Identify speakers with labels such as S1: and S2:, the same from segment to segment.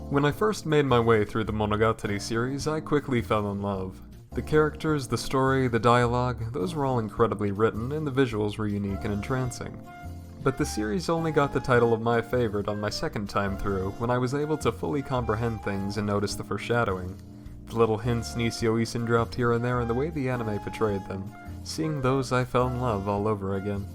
S1: When I first made my way through the Monogatari series, I quickly fell in love. The characters, the story, the dialogue, those were all incredibly written, and the visuals were unique and entrancing. But the series only got the title of my favorite on my second time through, when I was able to fully comprehend things and notice the foreshadowing. The little hints Nisio Isin dropped here and there and the way the anime portrayed them. Seeing those, I fell in love all over again.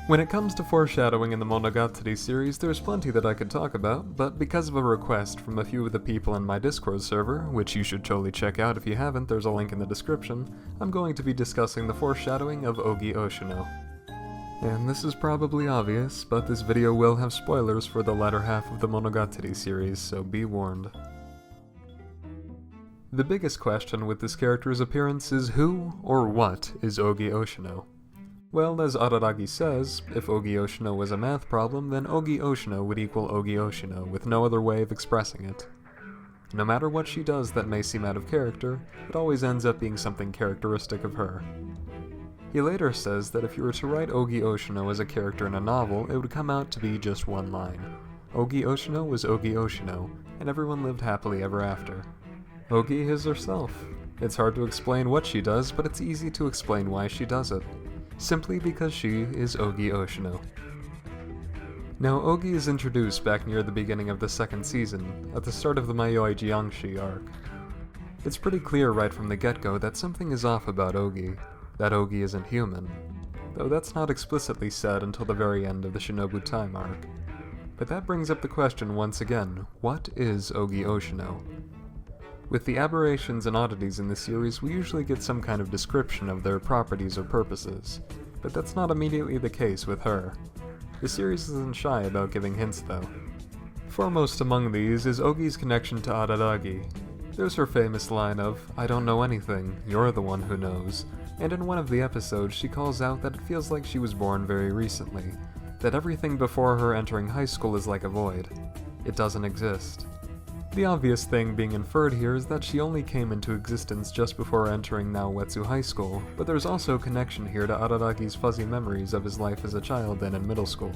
S1: When it comes to foreshadowing in the Monogatari series, there's plenty that I could talk about, but because of a request from a few of the people in my Discord server, which you should totally check out if you haven't, there's a link in the description, I'm going to be discussing the foreshadowing of Ougi Oshino. And this is probably obvious, but this video will have spoilers for the latter half of the Monogatari series, so be warned. The biggest question with this character's appearance is who, or what, is Ougi Oshino? Well, as Araragi says, if Ougi Oshino was a math problem, then Ougi Oshino would equal Ougi Oshino, with no other way of expressing it. No matter what she does that may seem out of character, it always ends up being something characteristic of her. He later says that if you were to write Ougi Oshino as a character in a novel, it would come out to be just one line. Ougi Oshino was Ougi Oshino, and everyone lived happily ever after. Ougi is herself. It's hard to explain what she does, but it's easy to explain why she does it. Simply because she is Ougi Oshino. Now, Ougi is introduced back near the beginning of the second season, at the start of the Mayoi Jiangshi arc. It's pretty clear right from the get-go that something is off about Ougi, that Ougi isn't human, though that's not explicitly said until the very end of the Shinobu Time arc. But that brings up the question once again, what is Ougi Oshino? With the aberrations and oddities in the series, we usually get some kind of description of their properties or purposes, but that's not immediately the case with her. The series isn't shy about giving hints though. Foremost among these is Ougi's connection to Araragi. There's her famous line of, "I don't know anything, you're the one who knows," and in one of the episodes she calls out that it feels like she was born very recently, that everything before her entering high school is like a void. It doesn't exist. The obvious thing being inferred here is that she only came into existence just before entering Naoetsu High School, but there's also a connection here to Araragi's fuzzy memories of his life as a child and in middle school.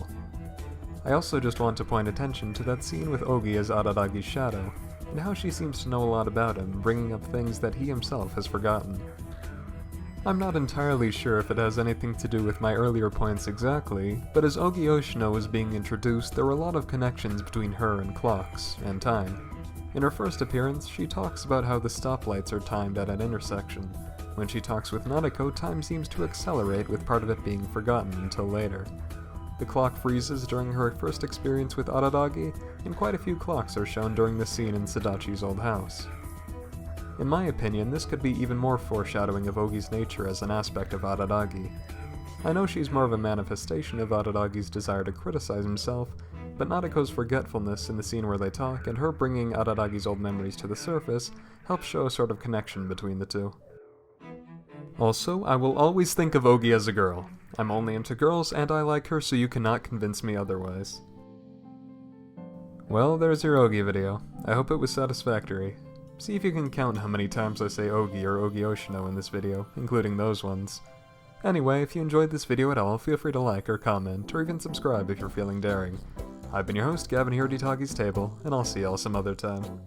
S1: I also just want to point attention to that scene with Ougi as Araragi's shadow, and how she seems to know a lot about him, bringing up things that he himself has forgotten. I'm not entirely sure if it has anything to do with my earlier points exactly, but as Ougi Oshino was being introduced, there were a lot of connections between her and clocks, and time. In her first appearance, she talks about how the stoplights are timed at an intersection. When she talks with Nanako, time seems to accelerate, with part of it being forgotten until later. The clock freezes during her first experience with Araragi, and quite a few clocks are shown during the scene in Sadachi's old house. In my opinion, this could be even more foreshadowing of Ougi's nature as an aspect of Araragi. I know she's more of a manifestation of Araragi's desire to criticize himself, but Nanako's forgetfulness in the scene where they talk, and her bringing Araragi's old memories to the surface, helps show a sort of connection between the two. Also, I will always think of Ougi as a girl. I'm only into girls, and I like her, so you cannot convince me otherwise. Well, there's your Ougi video. I hope it was satisfactory. See if you can count how many times I say Ougi or Ougi Oshino in this video, including those ones. Anyway, if you enjoyed this video at all, feel free to like or comment, or even subscribe if you're feeling daring. I've been your host, Gavin here at Hitagi's Table, and I'll see y'all some other time.